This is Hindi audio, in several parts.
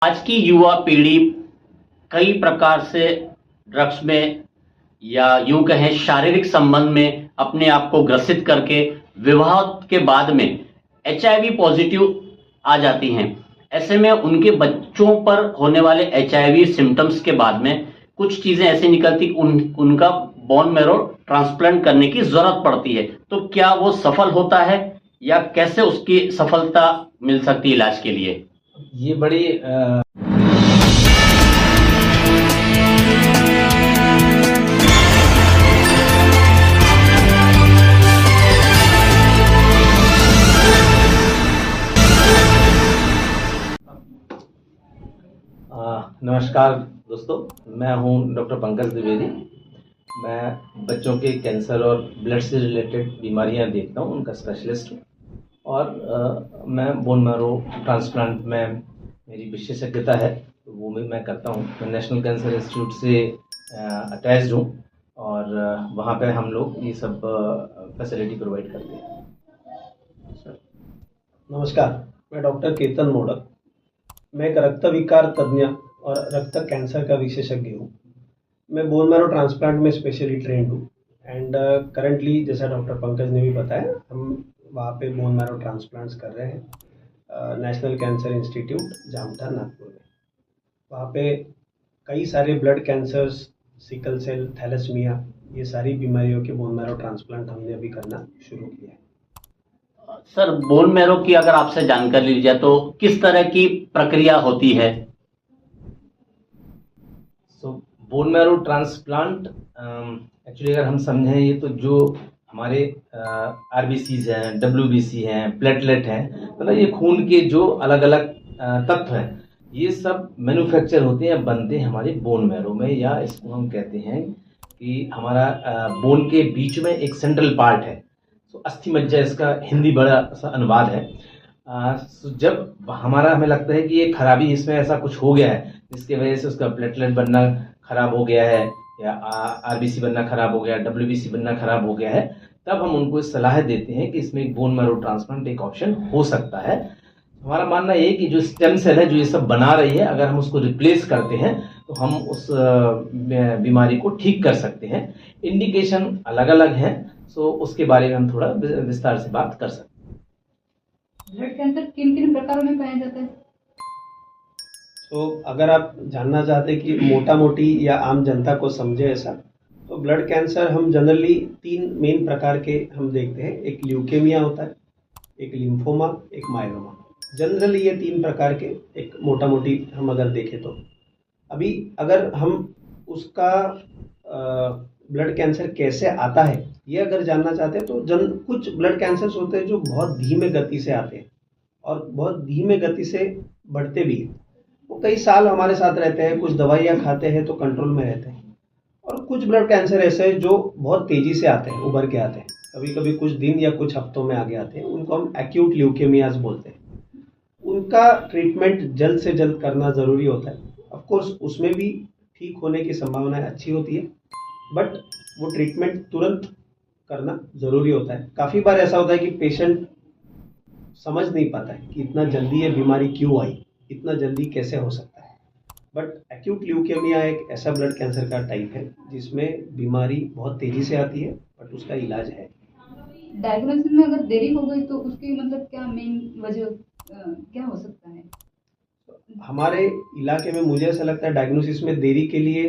आज की युवा पीढ़ी कई प्रकार से ड्रग्स में या यूं कहें शारीरिक संबंध में अपने आप को ग्रसित करके विवाह के बाद में एचआईवी पॉजिटिव आ जाती हैं। ऐसे में उनके बच्चों पर होने वाले एचआईवी सिम्टम्स के बाद में कुछ चीजें ऐसी निकलती उनका बोन मैरो ट्रांसप्लांट करने की जरूरत पड़ती है। तो क्या वो सफल होता है या कैसे उसकी सफलता मिल सकती है इलाज के लिए? ये बड़ी नमस्कार दोस्तों, मैं हूं डॉक्टर पंकज द्विवेदी। मैं बच्चों के कैंसर और ब्लड से रिलेटेड बीमारियां देखता हूं, उनका स्पेशलिस्ट हूं और मैं बोन मैरो ट्रांसप्लांट में मेरी विशेषज्ञता है, तो वो भी मैं करता हूं। मैं नेशनल कैंसर इंस्टीट्यूट से अटैच्ड हूं और वहां पे हम लोग ये सब फैसिलिटी प्रोवाइड करते हैं। नमस्कार, मैं डॉक्टर केतन मोडक। मैं एक रक्त विकार तज्ञ और रक्त कैंसर का विशेषज्ञ हूँ। मैं बोन मैरो ट्रांसप्लांट में स्पेशली ट्रेंड हूँ एंड करंटली जैसा डॉक्टर पंकज ने भी बताया, हम वहाँ पे बोन मैरो ट्रांसप्लांट्स कर रहे हैं National Cancer Institute Jamtha Nagpur में। वहाँ पे कई सारे blood cancers, sickle cell, thalassaemia, ये सारी बीमारियों के बोन मैरो ट्रांसप्लांट हमने अभी करना शुरू किया है। सर, बोन मैरो की अगर आपसे जानकारी ली जाए तो किस तरह की प्रक्रिया होती है? बोन मैरो ट्रांसप्लांट एक्चुअली अगर हम समझें, ये तो जो हमारे आरबीसीज हैं, डब्ल्यूबीसी हैं, प्लेटलेट हैं, मतलब ये खून के जो अलग अलग तत्व हैं, ये सब मैन्युफैक्चर होते हैं, बनते हैं हमारे बोन मैरो में, या इसको हम कहते हैं कि हमारा बोन के बीच में एक सेंट्रल पार्ट है। तो अस्थि मज्जा इसका हिंदी बड़ा सा अनुवाद है। जब हमें लगता है कि ये खराबी, इसमें ऐसा कुछ हो गया है जिसकी वजह से उसका प्लेटलेट बनना खराब हो गया है, या आरबीसी बनना खराब हो गया, डब्ल्यूबीसी बनना खराब हो गया है, तब हम उनको सलाह देते हैं कि इसमें एक बोन मैरो ट्रांसप्लांट एक ऑप्शन हो सकता है। हमारा मानना ये है कि जो स्टेम सेल है जो ये सब बना रही है, अगर हम उसको रिप्लेस करते हैं तो हम उस बीमारी को ठीक कर सकते हैं। इंडिकेशन अलग अलग हैं, सो उसके बारे में हम थोड़ा विस्तार से बात कर सकते हैं। ब्लड कैंसर किन किन प्रकारों में पाया जाता है? तो अगर आप जानना चाहते हैं कि मोटा मोटी या आम जनता को समझे ऐसा, तो ब्लड कैंसर हम जनरली 3 मेन प्रकार के हम देखते हैं। एक ल्यूकेमिया होता है, एक लिम्फोमा, एक मायलोमा। जनरली ये 3 प्रकार के एक मोटा मोटी हम अगर देखें तो अभी अगर हम उसका ब्लड कैंसर कैसे आता है ये अगर जानना चाहते हैं तो कुछ ब्लड कैंसर्स होते हैं जो बहुत धीमे गति से आते हैं और बहुत धीमे गति से बढ़ते भी हैं। वो कई साल हमारे साथ रहते हैं, कुछ दवाइयाँ खाते हैं तो कंट्रोल में रहते हैं। और कुछ ब्लड कैंसर ऐसे हैं जो बहुत तेज़ी से आते हैं, उभर के आते हैं, कभी कभी कुछ दिन या कुछ हफ्तों में आगे आते हैं। उनको हम एक्यूट ल्यूकेमियाज बोलते हैं। उनका ट्रीटमेंट जल्द से जल्द करना ज़रूरी होता है। ऑफ कोर्स उसमें भी ठीक होने की संभावनाएं अच्छी होती है, बट वो ट्रीटमेंट तुरंत करना ज़रूरी होता है। काफ़ी बार ऐसा होता है कि पेशेंट समझ नहीं पाता है कि इतना जल्दी ये बीमारी क्यों आई, इतना जल्दी कैसे हो सकता है। बट एक्यूट ल्यूकेमिया एक ऐसा ब्लड कैंसर का टाइप है जिसमें बीमारी बहुत तेज़ी से आती है, बट उसका इलाज है। डायग्नोसिस में अगर देरी हो गई तो उसकी मतलब क्या मेन वजह क्या हो सकता है? हमारे इलाके में मुझे ऐसा लगता है डायग्नोसिस में देरी के लिए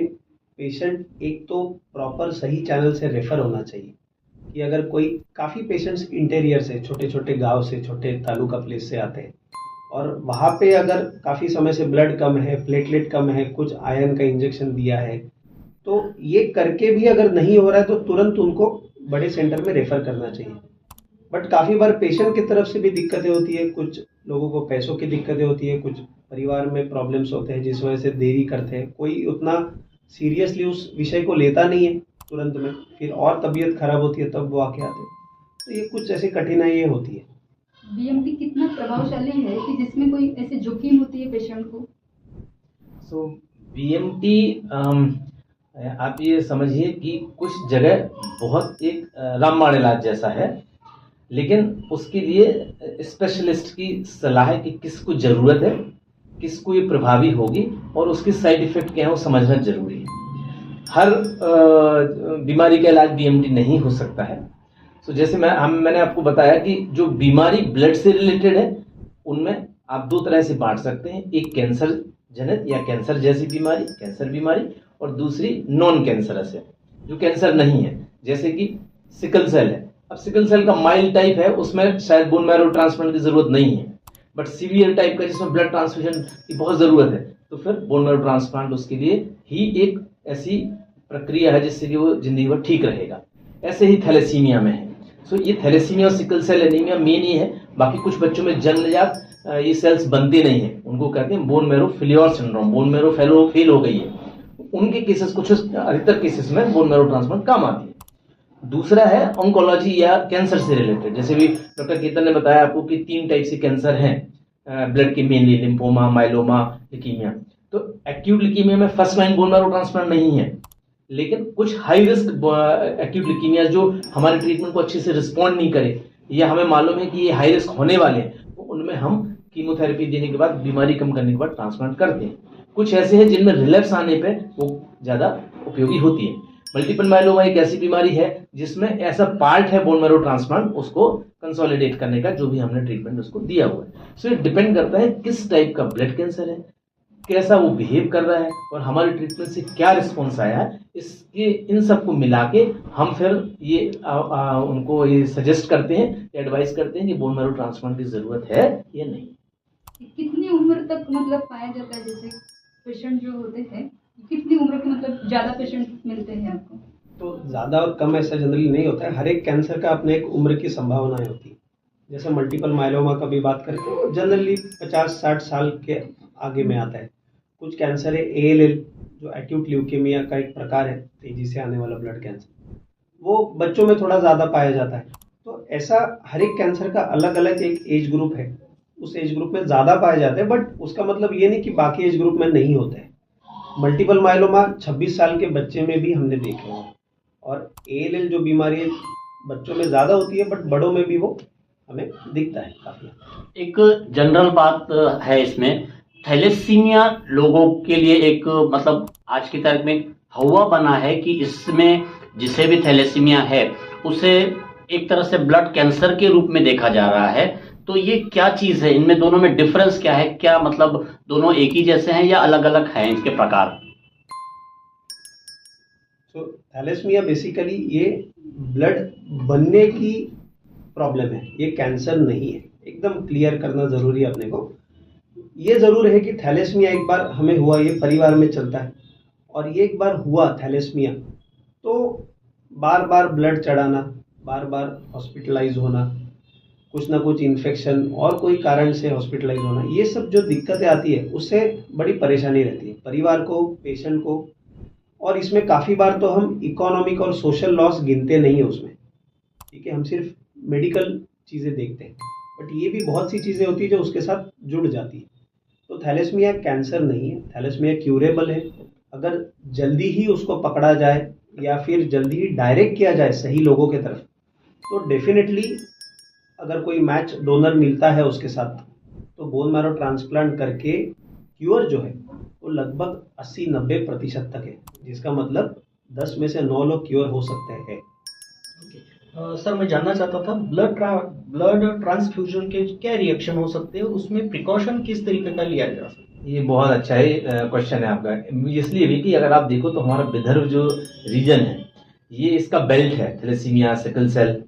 पेशेंट एक तो प्रॉपर सही चैनल से रेफ़र होना चाहिए। कि अगर कोई काफ़ी पेशेंट्स इंटीरियर से, छोटे छोटे गांव से, छोटे तालुका प्लेस से आते हैं और वहाँ पे अगर काफ़ी समय से ब्लड कम है, प्लेटलेट कम है, कुछ आयरन का इंजेक्शन दिया है, तो ये करके भी अगर नहीं हो रहा है तो तुरंत उनको बड़े सेंटर में रेफ़र करना चाहिए। बट काफ़ी बार पेशेंट की तरफ से भी दिक्कतें होती है, कुछ लोगों को पैसों की दिक्कतें होती है, कुछ परिवार में प्रॉब्लम्स होते हैं जिस वजह से देरी करते हैं। कोई उतना सीरियसली उस विषय को लेता नहीं है तुरंत में, फिर और तबीयत खराब होती है तब वो आके आते हैं। तो ये कुछ ऐसी कठिनाइयाँ होती है। बीएमटी कितना प्रभावशाली है कि जिसमें कोई ऐसे जोखिम होती है पेशेंट को? सो बीएमटी आप ये समझिए कि कुछ जगह बहुत एक रामबाण इलाज जैसा है, लेकिन उसके लिए स्पेशलिस्ट की सलाह है कि किसको ज़रूरत है किसको ये प्रभावी होगी और उसके साइड इफेक्ट क्या है वो समझना जरूरी है। हर बीमारी का इलाज बीएमटी नहीं हो सकता है। तो जैसे मैंने आपको बताया कि जो बीमारी ब्लड से रिलेटेड है उनमें आप दो तरह से बांट सकते हैं, एक कैंसर जनित या कैंसर जैसी बीमारी, कैंसर बीमारी, और दूसरी नॉन कैंसरस है जो कैंसर नहीं है, जैसे कि सिकल सेल है। अब सिकल सेल का माइल्ड टाइप है, उसमें शायद बोन मैरो ट्रांसप्लांट की जरूरत नहीं है, बट सीवियर टाइप का जिसमें ब्लड ट्रांसफ्यूजन की बहुत जरूरत है तो फिर बोन मैरो ट्रांसप्लांट उसके लिए ही एक ऐसी प्रक्रिया है जिससे कि वो जिंदगी भर ठीक रहेगा। ऐसे ही थैलेसीमिया में है। सो ये थैलेसीमिया और सिकल सेल एनीमिया मेन ही है। बाकी कुछ बच्चों में जन्मजात ये सेल्स बनते नहीं है, उनको कहते हैं bone marrow failure syndrome, bone marrow fail हो गई है। उनके केसेस, कुछ अधिकतर केसेस में बोन मैरो ट्रांसप्लांट काम आती है। दूसरा है ऑन्कोलॉजी या कैंसर से रिलेटेड, जैसे भी डॉक्टर केतन ने बताया आपको कि 3 टाइप से कैंसर हैं ब्लड के, मेनली लिम्फोमा, माइलोमा, ल्यूकीमिया। तो एक्यूट ल्यूकीमिया में first line bone marrow transplant नहीं है, लेकिन कुछ हाई रिस्क एक्यूट ल्यूकीमिया जो हमारे ट्रीटमेंट को अच्छे से रिस्पॉन्ड नहीं करे या हमें मालूम है कि ये हाई रिस्क होने वाले हैं, तो उनमें हम कीमोथेरेपी देने के बाद, बीमारी कम करने के बाद ट्रांसप्लांट करते हैं। कुछ ऐसे हैं जिनमें रिलैप्स आने पे वो ज़्यादा उपयोगी होती है। मल्टीपल माइलोमा एक ऐसी बीमारी है जिसमें ऐसा पार्ट है बोन मैरो ट्रांसप्लांट, उसको कंसोलिडेट करने का, जो भी हमने ट्रीटमेंट उसको दिया हुआ है। सो ये डिपेंड करता है किस टाइप का ब्लड कैंसर है, कैसा वो बिहेव कर रहा है और हमारे ट्रीटमेंट से क्या रिस्पॉन्स आया है। इसके इन सबको मिला के हम फिर ये उनको ये सजेस्ट करते हैं, एडवाइस करते हैं कि बोन मैरो ट्रांसप्लांट की जरूरत है या नहीं। कितनी उम्र तक मतलब पाया जाता है, जैसे पेशेंट जो होते हैं कितनी उम्र के मतलब ज्यादा पेशेंट मिलते हैं आपको? तो ज़्यादा और कम ऐसा जनरली नहीं होता है। हर एक कैंसर का अपने एक उम्र की संभावनाएं होती है। जैसे मल्टीपल माइलोमा का भी बात करते हैं, जनरली 50-60 साल के आगे में आता है। कुछ कैंसर है ALL जो एक्यूट ल्यूकेमिया का एक प्रकार है, तेजी से आने वाला ब्लड कैंसर, वो बच्चों में थोड़ा ज़्यादा पाया जाता है। तो ऐसा हर एक कैंसर का अलग अलग एक एज ग्रुप है, उस एज ग्रुप में ज़्यादा पाए जाते हैं, बट उसका मतलब ये नहीं कि बाकी एज ग्रुप में नहीं होते हैं। मल्टीपल माइलोमा 26 साल के बच्चे में भी हमने देखे हैं, और ALL जो बीमारी बच्चों में ज़्यादा होती है बट बड़ों में भी वो हमें दिखता है काफ़ी। एक जनरल बात है इसमें, थैलेसीमिया लोगों के लिए एक मतलब आज की तारीख में हवा बना है कि इसमें जिसे भी थैलेसीमिया है उसे एक तरह से ब्लड कैंसर के रूप में देखा जा रहा है। तो ये क्या चीज़ है, इनमें दोनों में डिफरेंस क्या है? क्या मतलब दोनों एक ही जैसे हैं या अलग अलग हैं इसके प्रकार? तो थैलेसीमिया बेसिकली ये ब्लड बनने की प्रॉब्लम है, ये कैंसर नहीं है। एकदम क्लियर करना जरूरी है अपने को। ये जरूर है कि थैलेसीमिया एक बार हमें हुआ, ये परिवार में चलता है, और ये एक बार हुआ थैलेसीमिया तो बार बार ब्लड चढ़ाना, बार बार हॉस्पिटलाइज होना, कुछ ना कुछ इन्फेक्शन और कोई कारण से हॉस्पिटलाइज होना, ये सब जो दिक्कतें आती है उससे बड़ी परेशानी रहती है परिवार को, पेशेंट को। और इसमें काफ़ी बार तो हम इकोनॉमिक और सोशल लॉस गिनते नहीं है उसमें, ठीक है, हम सिर्फ मेडिकल चीज़ें देखते हैं, बट ये भी बहुत सी चीज़ें होती है जो उसके साथ जुड़ जाती है। तो थैलेसीमिया कैंसर नहीं है, थैलेसीमिया क्यूरेबल है। अगर जल्दी ही उसको पकड़ा जाए या फिर जल्दी ही डायरेक्ट किया जाए सही लोगों के तरफ, तो डेफिनेटली अगर कोई मैच डोनर मिलता है उसके साथ, तो बोन मैरो ट्रांसप्लांट करके क्योर जो है वो लगभग 80-90% तक है, जिसका मतलब 10 में से 9 लोग क्योर हो सकते हैं। सर मैं जानना चाहता था ब्लड ट्रांसफ्यूजन के क्या रिएक्शन हो सकते हैं, उसमें प्रिकॉशन किस तरीके का लिया जा सकता है? ये बहुत अच्छा है क्वेश्चन है आपका, इसलिए भी कि अगर आप देखो तो हमारा विदर्भ जो रीजन है ये इसका बेल्ट है थैलेसीमिया, सिकल सेल।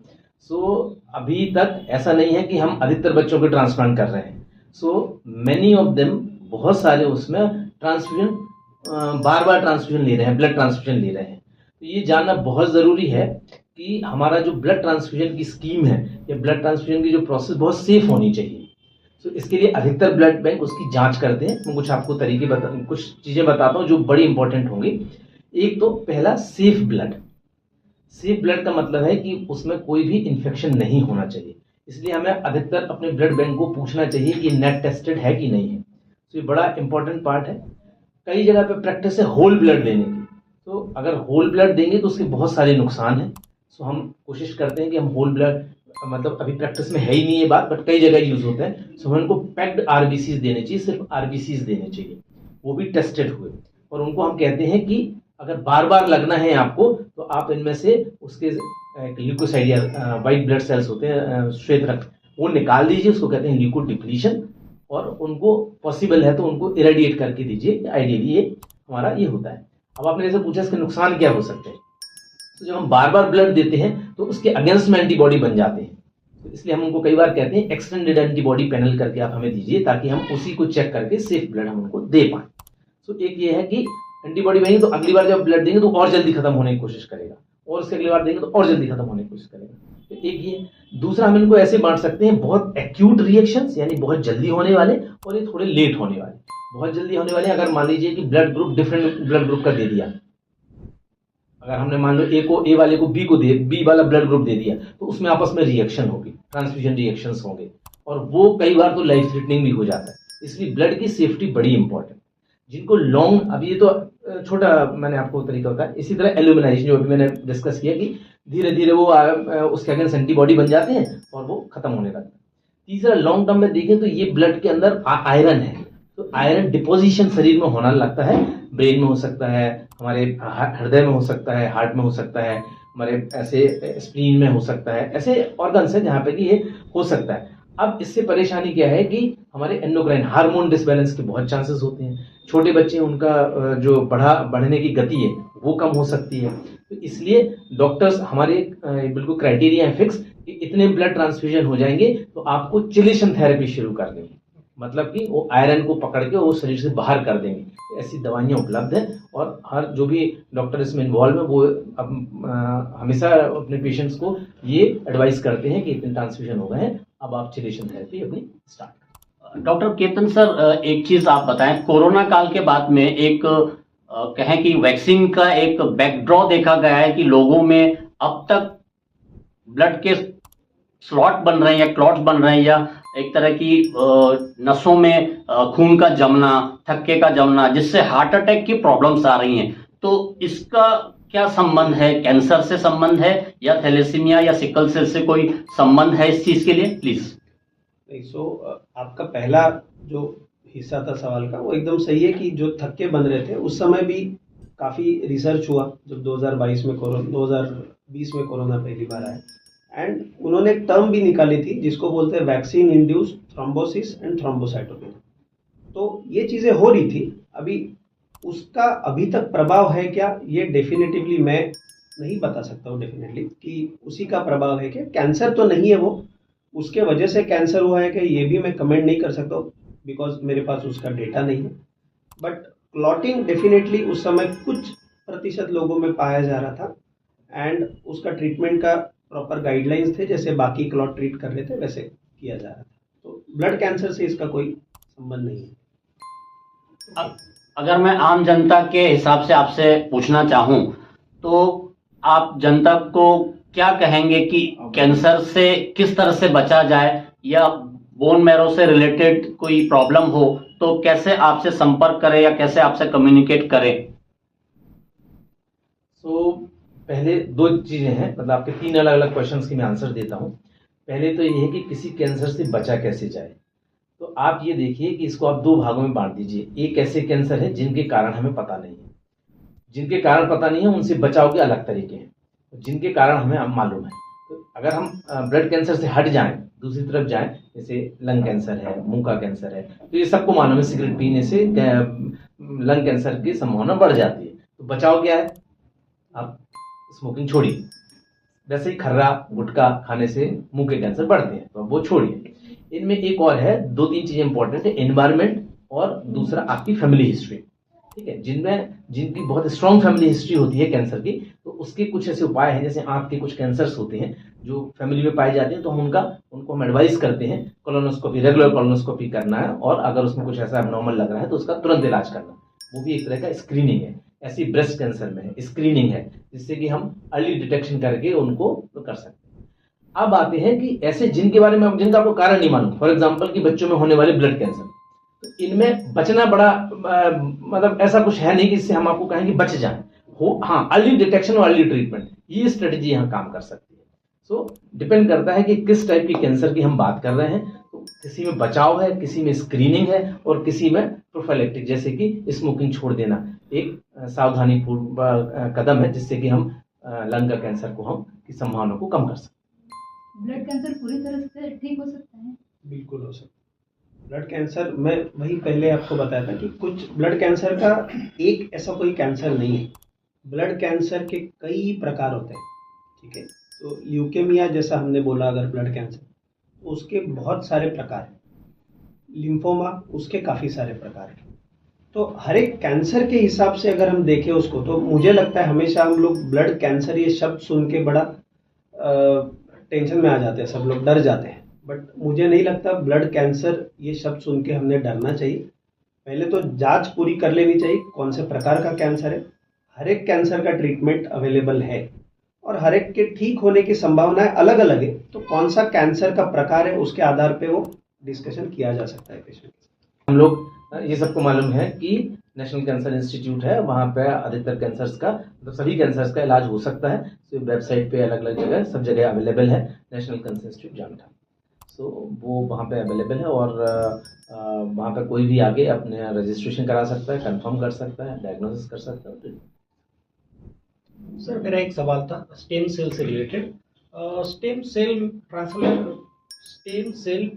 सो अभी तक ऐसा नहीं है कि हम अधिकतर बच्चों को ट्रांसप्लांट कर रहे हैं। सो मैनी ऑफ देम, बहुत सारे उसमें ट्रांसफ्यूजन बार बार ट्रांसफ्यूजन ले रहे हैं, ब्लड ट्रांसफ्यूजन ले रहे हैं। तो ये जानना बहुत ज़रूरी है कि हमारा जो ब्लड ट्रांसफ्यूजन की स्कीम है या ब्लड ट्रांसफ्यूजन की जो प्रोसेस बहुत सेफ होनी चाहिए। तो इसके लिए अधिकतर ब्लड बैंक उसकी जांच करते हैं। मैं कुछ आपको कुछ चीज़ें बताता हूँ जो बड़ी इंपॉर्टेंट होंगी। एक तो पहला सेफ ब्लड। सेफ ब्लड का मतलब है कि उसमें कोई भी इन्फेक्शन नहीं होना चाहिए, इसलिए हमें अधिकतर अपने ब्लड बैंक को पूछना चाहिए कि नेट टेस्टेड है कि नहीं है। तो ये बड़ा इंपॉर्टेंट पार्ट है। कई जगह पे प्रैक्टिस है होल ब्लड लेने की, तो अगर होल ब्लड देंगे तो उसके बहुत सारे नुकसान हैं। सो हम कोशिश करते हैं कि हम होल ब्लड मतलब अभी प्रैक्टिस में है ही नहीं ये बात, बट कई जगह यूज होता है। सो हमें उनको पैक्ड आरबीसीज देने चाहिए, सिर्फ आरबीसीज देने चाहिए, वो भी टेस्टेड हुए। और उनको हम कहते हैं कि अगर बार बार लगना है आपको तो आप इनमें से उसके ल्यूकोसाइड या वाइट ब्लड सेल्स होते हैं श्वेत रक्त, वो निकाल दीजिए, उसको कहते हैं ल्यूको डिप्लीशन। और उनको पॉसिबल है तो उनको इरेडिएट करके दीजिए, आइडियली ये हमारा ये होता है। अब आपने जैसे पूछा इसके नुकसान क्या हो सकते हैं, तो जब हम बार बार ब्लड देते हैं तो उसके अगेंस्ट में एंटीबॉडी बन जाते हैं, तो इसलिए हम उनको कई बार कहते हैं एक्सटेंडेड एंटीबॉडी पैनल करके आप हमें दीजिए, ताकि हम उसी को चेक करके सेफ ब्लड हम उनको दे पाएं। सो एक ये है कि एंटीबॉडी बनेगी तो अगली बार जब ब्लड देंगे तो और जल्दी खत्म होने की कोशिश करेगा, और उसके अगली बार देंगे तो और जल्दी खत्म होने की कोशिश करेगा। तो एक ये। दूसरा, हम इनको ऐसे बांट सकते हैं, बहुत एक्यूट रिएक्शंस यानी बहुत जल्दी होने वाले, और ये थोड़े लेट होने वाले। बहुत जल्दी होने वाले अगर मान लीजिए कि blood group different blood group का दे दिया, अगर हमने मान लो ए वाले को बी वाला ब्लड ग्रुप दे दिया, तो उसमें आपस में रिएक्शन होगी, ट्रांसफ्यूजन रिएक्शंस होंगे, और वो कई बार तो लाइफ थ्रेटनिंग भी हो जाता है। इसलिए ब्लड की सेफ्टी बड़ी इंपॉर्टेंट। जिनको लॉन्ग, अब ये तो छोटा मैंने आपको तरीका बताया, इसी तरह एल्यूमिनाइजेशन जो अभी मैंने डिस्कस किया कि धीरे धीरे वो उसके अगेंस्ट एंटीबॉडी बन जाते हैं और वो खत्म होने लगता है। तीसरा, लॉन्ग टर्म में देखें तो ये ब्लड के अंदर आयरन है, तो आयरन डिपोजिशन शरीर में होना लगता है, ब्रेन में हो सकता है, हमारे हृदय में हो सकता है, हार्ट में हो सकता है, हमारे ऐसे स्प्लीन में हो सकता है, ऐसे ऑर्गन्स हैं जहाँ पे कि ये हो सकता है। अब इससे परेशानी क्या है कि हमारे एंडोक्राइन हार्मोन डिसबैलेंस के बहुत चांसेस होते हैं। छोटे बच्चे, उनका जो बढ़ने की गति है वो कम हो सकती है। तो इसलिए डॉक्टर्स हमारे बिल्कुल क्राइटेरिया है फिक्स कि इतने ब्लड ट्रांसफ्यूजन हो जाएंगे तो आपको चिलेशन थेरेपी शुरू कर देंगे, मतलब कि वो आयरन को पकड़ के वो शरीर से बाहर कर देंगे। तो ऐसी दवाइयाँ उपलब्ध हैं, और हर जो भी डॉक्टर इसमें इन्वॉल्व है वो हमेशा अपने पेशेंट्स को ये एडवाइस करते हैं कि इतने ट्रांसफ्यूजन हो गए हैं, अब आप चिलेशन थेरेपी अपनी स्टार्ट करें। डॉक्टर केतन सर, एक चीज आप बताएं, कोरोना काल के बाद में एक कहें कि वैक्सीन का एक बैकड्रॉ देखा गया है कि लोगों में अब तक ब्लड के स्लॉट बन रहे हैं या क्लॉट्स बन रहे हैं, या एक तरह की नसों में खून का जमना, थक्के का जमना, जिससे हार्ट अटैक की प्रॉब्लम्स आ रही हैं। तो इसका क्या संबंध है? कैंसर से संबंध है या थैलेसीमिया या सिकल सेल से कोई संबंध है इस चीज के लिए, प्लीज? आपका पहला जो हिस्सा था सवाल का वो एकदम सही है कि जो थक्के बन रहे थे उस समय भी काफ़ी रिसर्च हुआ, जब 2020 में कोरोना पहली बार आया, एंड उन्होंने एक टर्म भी निकाली थी जिसको बोलते हैं vaccine induced thrombosis and thrombocytopenia. तो ये चीज़ें हो रही थी, अभी उसका अभी तक प्रभाव है क्या, ये डेफिनेटिवली मैं नहीं बता सकता हूँ डेफिनेटली कि उसी का प्रभाव है क्या। कैंसर तो नहीं है वो, उसके वजह से कैंसर हुआ है कि ये भी मैं कमेंट नहीं कर सकता हूँ, बिकॉज मेरे पास उसका डेटा नहीं है। बट क्लॉटिंग डेफिनेटली उस समय कुछ प्रतिशत लोगों में पाया जा रहा था, एंड उसका ट्रीटमेंट का प्रॉपर गाइडलाइंस थे, जैसे बाकी क्लॉट ट्रीट कर रहे थे वैसे किया जा रहा था। तो ब्लड कैंसर से इसका कोई संबंध नहीं है। अगर मैं आम जनता के हिसाब से आपसे पूछना चाहूं तो आप जनता को क्या कहेंगे कि कैंसर से किस तरह से बचा जाए, या बोन मैरो से रिलेटेड कोई प्रॉब्लम हो तो कैसे आपसे संपर्क करें या कैसे आपसे कम्युनिकेट करें? पहले दो चीजें हैं, मतलब आपके 3 अलग अलग क्वेश्चंस की मैं आंसर देता हूं। पहले तो ये है कि किसी कैंसर से बचा कैसे जाए। तो आप ये देखिए कि इसको आप 2 भागों में बांट दीजिए। एक ऐसे कैंसर है जिनके कारण हमें पता नहीं है, जिनके कारण पता नहीं है उनसे बचाव के अलग तरीके हैं, जिनके कारण हमें मालूम है। तो अगर हम ब्लड कैंसर से हट जाएं, दूसरी तरफ जाएं, जैसे लंग कैंसर है, मुंह का कैंसर है, तो ये सबको मालूम है सिगरेट पीने से लंग कैंसर की संभावना बढ़ जाती है। तो बचाव क्या है? आप स्मोकिंग छोड़िए। वैसे ही खर्रा गुटखा खाने से मुंह के कैंसर बढ़ते हैं, तो वो छोड़िए। इनमें एक और है, 2-3 चीजें इंपॉर्टेंट है, एनवायरमेंट और दूसरा आपकी फैमिली हिस्ट्री। ठीक है, जिनकी बहुत स्ट्रॉन्ग फैमिली हिस्ट्री होती है कैंसर की, तो उसके कुछ ऐसे उपाय हैं, जैसे आंख के कुछ कैंसर्स होते हैं जो फैमिली में पाए जाते हैं, तो हम उनको हम एडवाइस करते हैं कोलोनोस्कोपी, रेगुलर कोलोनोस्कोपी करना है, और अगर उसमें कुछ ऐसा एबनॉर्मल लग रहा है तो उसका तुरंत इलाज करना। वो भी एक तरह का स्क्रीनिंग है। ऐसी ब्रेस्ट कैंसर में स्क्रीनिंग है, जिससे कि हम अर्ली डिटेक्शन करके उनको कर सकते हैं। अब आते हैं कि ऐसे जिनके बारे में जिनका आपको कारण नहीं मालूम, फॉर एग्जांपल कि बच्चों में होने वाले ब्लड कैंसर, तो इनमें बचना बड़ा मतलब ऐसा कुछ है नहीं कि इससे हम आपको कहें कि बच जाएं। हाँ, अर्ली डिटेक्शन और अर्ली ट्रीटमेंट, ये स्ट्रेटेजी यहाँ काम कर सकती है। सो डिपेंड करता है कि किस टाइप की कैंसर की हम बात कर रहे हैं। तो किसी में बचाव है, किसी में स्क्रीनिंग है और किसी में प्रोफाइलेक्टिक, जैसे कि स्मोकिंग छोड़ देना एक सावधानी पूर्व कदम है जिससे कि हम लंग का कैंसर को हम की संभावना को कम कर सकते ब्लड कैंसर पूरी तरह से ठीक हो सकता है? बिल्कुल हो सकता है। ब्लड कैंसर, मैं वही पहले आपको बताया था कि कुछ ब्लड कैंसर का एक ऐसा कोई कैंसर नहीं है। ब्लड कैंसर के कई प्रकार होते हैं, ठीक है। तो ल्यूकेमिया जैसा हमने बोला, अगर ब्लड कैंसर, तो उसके बहुत सारे प्रकार हैं। लिम्फोमा, उसके काफ़ी सारे प्रकार हैं। तो हर एक कैंसर के हिसाब से अगर हम देखें उसको, तो मुझे लगता है हमेशा हम लोग ब्लड कैंसर ये शब्द सुन के बड़ा टेंशन में आ जाते हैं, सब लोग डर जाते हैं। बट मुझे नहीं लगता ब्लड कैंसर ये शब्द सुन के हमने डरना चाहिए। पहले तो जांच पूरी कर लेनी चाहिए कौन से प्रकार का कैंसर है। हर एक कैंसर का ट्रीटमेंट अवेलेबल है और हर एक के ठीक होने की संभावनाएं अलग अलग है। तो कौन सा कैंसर का प्रकार है उसके आधार पे वो डिस्कशन किया जा सकता है पेशेंट के साथ। हम लोग ये सबको मालूम है कि नेशनल कैंसर इंस्टीट्यूट है, वहाँ पे अधिकतर कैंसर्स का मतलब सभी कैंसर्स का इलाज हो सकता है। तो वेबसाइट पे अलग अलग जगह सब जगह अवेलेबल है नेशनल कैंसर इंस्टीट्यूट जामठा। सो वो वहाँ पे अवेलेबल है और वहाँ पे कोई भी आगे अपने रजिस्ट्रेशन करा सकता है, कंफर्म कर सकता है, डायग्नोसिस कर सकता है। सर मेरा एक सवाल था स्टेम सेल से रिलेटेड। स्टेम सेल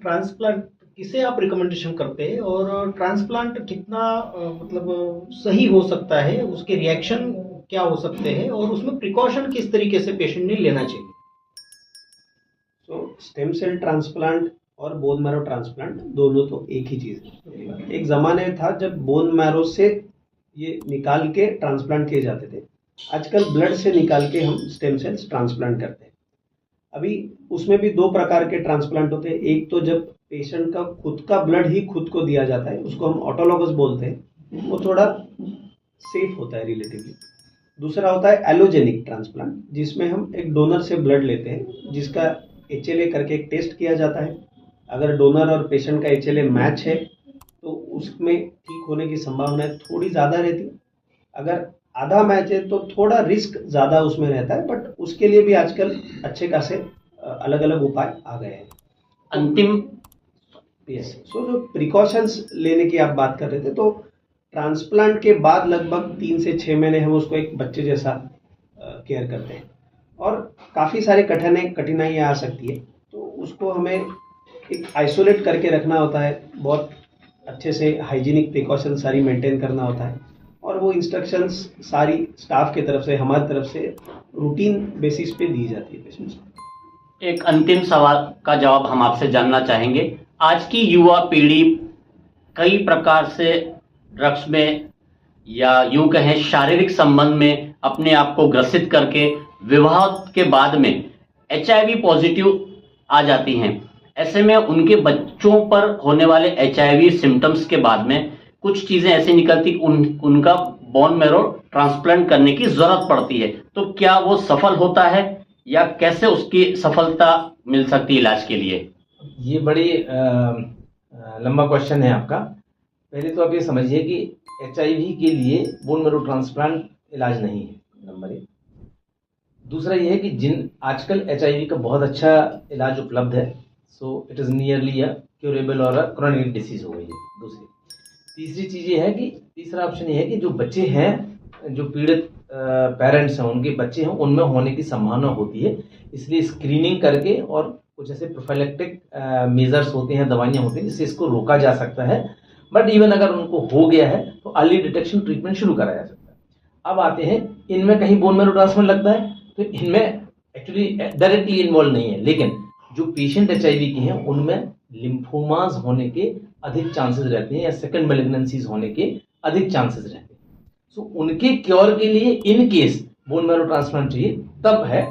ट्रांसप्लांट किसे आप रिकमेंडेशन करते हैं और ट्रांसप्लांट कितना मतलब सही हो सकता है, उसके रिएक्शन क्या हो सकते हैं और उसमें प्रिकॉशन किस तरीके से पेशेंट ने लेना चाहिए? तो स्टेम सेल ट्रांसप्लांट और बोन मैरो ट्रांसप्लांट दोनों तो एक ही चीज़ है। एक ज़माने था जब बोन मैरो से ये निकाल के ट्रांसप्लांट किए जाते थे। आजकल ब्लड से निकाल के हम स्टेम सेल्स ट्रांसप्लांट करते हैं। अभी उसमें भी दो प्रकार के ट्रांसप्लांट होते हैं। एक तो जब पेशेंट का खुद का ब्लड ही खुद को दिया जाता है, उसको हम ऑटोलॉगस बोलते हैं, वो थोड़ा सेफ होता है रिलेटिवली। दूसरा होता है एलोजेनिक ट्रांसप्लांट, जिसमें हम एक डोनर से ब्लड लेते हैं, जिसका HLA करके एक टेस्ट किया जाता है। अगर डोनर और पेशेंट का HLA मैच है तो उसमें ठीक होने की संभावना थोड़ी ज़्यादा रहती है। अगर आधा मैच है तो थोड़ा रिस्क ज़्यादा उसमें रहता है, बट उसके लिए भी आजकल अच्छे खासे अलग अलग उपाय आ गए हैं। अंतिम सो जो प्रिकॉशंस लेने की आप बात कर रहे थे, तो ट्रांसप्लांट के बाद लगभग 3 से 6 महीने हम उसको एक बच्चे जैसा केयर करते हैं और काफ़ी सारे कठिनाइयाँ आ सकती है। तो उसको हमें एक आइसोलेट करके रखना होता है, बहुत अच्छे से हाइजीनिक प्रिकॉशन सारी मेंटेन करना होता है और वो इंस्ट्रक्शंस सारी स्टाफ की तरफ से, हमारी तरफ से रूटीन बेसिस पे दी जाती है पेशेंट्स को। एक अंतिम सवाल का जवाब हम आपसे जानना चाहेंगे। आज की युवा पीढ़ी कई प्रकार से ड्रग्स में या यूं कहें शारीरिक संबंध में अपने आप को ग्रसित करके विवाह के बाद में HIV पॉजिटिव आ जाती हैं। ऐसे में उनके बच्चों पर होने वाले HIV सिम्टम्स के बाद में कुछ चीज़ें ऐसी निकलती उनका बोन मैरो ट्रांसप्लांट करने की ज़रूरत पड़ती है। तो क्या वो सफल होता है या कैसे उसकी सफलता मिल सकती है इलाज के लिए? ये बड़ी लंबा क्वेश्चन है आपका। पहले तो आप ये समझिए कि HIV के लिए बोन मैरो ट्रांसप्लांट इलाज नहीं है, नंबर 1। दूसरा ये है कि जिन आजकल HIV का बहुत अच्छा इलाज उपलब्ध है, so it is nearly a curable और अ क्रॉनिक डिसीज हो गई है। दूसरी तीसरी चीज़ ये है कि तीसरा ऑप्शन ये है कि जो बच्चे हैं, जो पीड़ित पेरेंट्स हैं, उनके बच्चे हैं, उनमें होने की संभावना होती है। इसलिए स्क्रीनिंग करके और कुछ ऐसे प्रोफाइलेक्टिक मेजर्स होते हैं, दवाइयाँ होती हैं, जिससे इसको रोका जा सकता है। बट इवन अगर उनको हो गया है तो अर्ली डिटेक्शन ट्रीटमेंट शुरू करा जा सकता है। अब आते हैं, इनमें कहीं बोन मैरो ट्रांसप्लांट लगता है तो इनमें एक्चुअली डायरेक्टली इन्वॉल्व नहीं है, लेकिन जो पेशेंट HIV के हैं उनमें लिम्फोमास होने के अधिक चांसेस रहते हैं या सेकंड मैलिग्नेंसीज होने के अधिक चांसेस रहते हैं। सो उनके क्योर के लिए in case bone marrow transplant चाहिए तब है।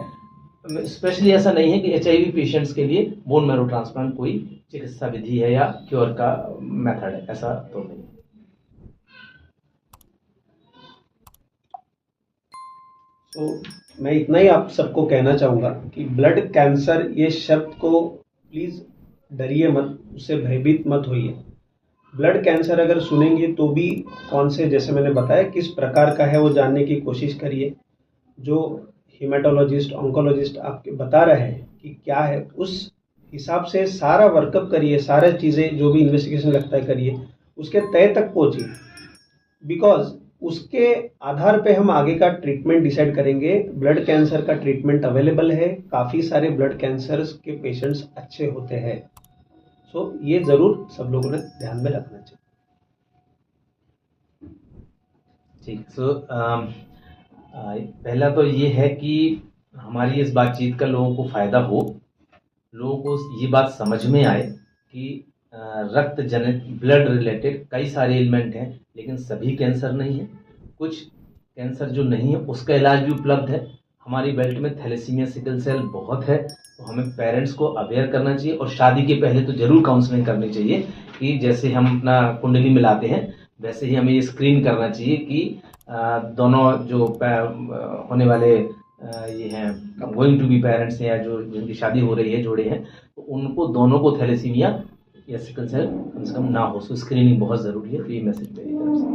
स्पेशली ऐसा नहीं है कि HIV पेशेंट्स के लिए बोन मैरो ट्रांसप्लांट कोई चिकित्सा विधि है या क्योर का मेथड है, ऐसा तो नहीं। तो मैं इतना ही आप सबको कहना चाहूँगा कि ब्लड कैंसर ये शब्द को प्लीज़ डरिए मत, उससे भयभीत मत होइए। ब्लड कैंसर अगर सुनेंगे तो भी कौन से, जैसे मैंने बताया किस प्रकार का है वो जानने की कोशिश करिए। जो हीमेटोलॉजिस्ट ऑन्कोलॉजिस्ट आपके बता रहे हैं कि क्या है, उस हिसाब से सारा वर्कअप करिए, सारे चीज़ें जो भी इन्वेस्टिगेशन लगता है करिए, उसके तय तक पहुँचिए, बिकॉज उसके आधार पे हम आगे का ट्रीटमेंट डिसाइड करेंगे। ब्लड कैंसर का ट्रीटमेंट अवेलेबल है, काफ़ी सारे ब्लड कैंसर्स के पेशेंट्स अच्छे होते हैं। सो ये ज़रूर सब लोगों ने ध्यान में रखना चाहिए। ठीक। पहला तो ये है कि हमारी इस बातचीत का लोगों को फ़ायदा हो, लोगों को ये बात समझ में आए कि रक्त जनित ब्लड रिलेटेड कई सारे एलिमेंट हैं, लेकिन सभी कैंसर नहीं है। कुछ कैंसर जो नहीं है उसका इलाज भी उपलब्ध है। हमारी बेल्ट में थैलेसीमिया सिकल सेल बहुत है, तो हमें पेरेंट्स को अवेयर करना चाहिए और शादी के पहले तो ज़रूर काउंसलिंग करनी चाहिए कि जैसे हम अपना कुंडली मिलाते हैं वैसे ही हमें ये स्क्रीन करना चाहिए कि दोनों जो होने वाले ये हैं गोइंग टू बी पेरेंट्स हैं या जो जिनकी शादी हो रही है जोड़े हैं, तो उनको दोनों को थैलेसीमिया या सिकल सेल कम से कम ना हो। सो स्क्रीनिंग बहुत ज़रूरी है। तो ये मैसेज मेरी तरफ से।